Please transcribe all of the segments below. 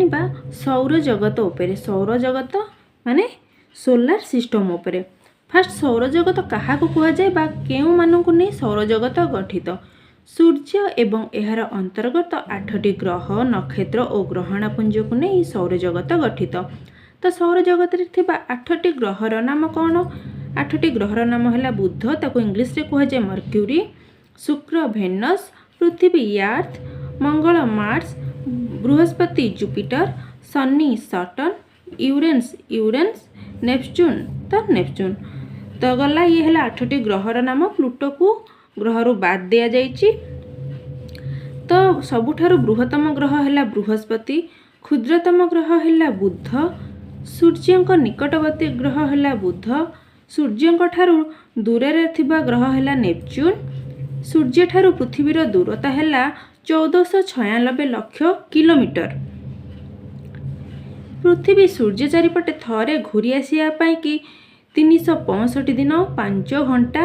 जानिबा सौर जगत उपरे। सौर जगत माने सोलार सिस्टम उपरे। फास्ट सौर जगत क्या कह जाए बा केउ मानकु नहीं सौर जगत गठित। सूर्य एवं एहार अंतर्गत 8टी ग्रह नक्षत्र और ग्रहणापुंज को नहीं सौर जगत गठित। तो सौर जगत रे थिबा 8टी ग्रहर नाम कौन? 8टी ग्रहर नाम है बुध, ताको इंग्लिश रे कह जाए मर्क्यूरी, शुक्र भेनस, पृथ्वी अर्थ, मंगल मार्स, बृहस्पति जुपिटर, शनि सटर्न, यूरेनस नेपच्यून तो नेपच्यून। तो गला ये है 8टी ग्रहर नाम। प्लूटो को ग्रह बाद दिया जाइछि। तो सबुठारु बृहत्तम ग्रह है बृहस्पति, क्षुद्रतम ग्रह है बुध, सूर्यंक निकटवर्ती ग्रह है बुध, सूर्यंक ठारू दूर रे थिबा ग्रह है नेपच्यून, सूर्य ठारू पृथ्वीर दूरता है 1496 लाख किलोमीटर। पृथ्वी सूर्य चारिपटे थरे घूरी आसिया कि 365 दिन 5 घंटा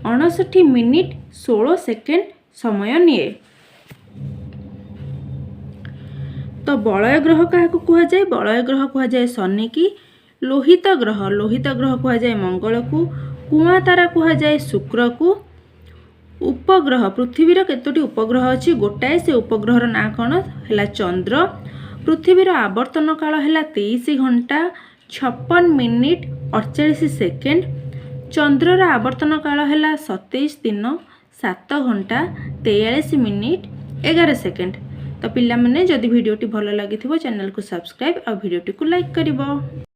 59 मिनिट 16 सेकेंड समय निए। तो बलय ग्रह क्या कह जाए? बलय ग्रह कह जाए शनि की, लोहित ग्रह कह जाए मंगल को, कुआ तारा कह जाए शुक्र को, उपग्रह पृथ्वीर केतोटी उपग्रह अच्छी गोटाए, से उपग्रहर ना कौन है? चंद्र। पृथ्वीर आवर्तन काल है 23 घंटा 56 मिनिट 48 सेकेंड। चंद्रर आवर्तन काल है 27 दिन 7 घंटा 43 मिनिट 11 सेकेंड। तो पिला माने जदि वीडियोटी भल लगी चैनल को सब्सक्राइब और वीडियोटी को लाइक करिवो।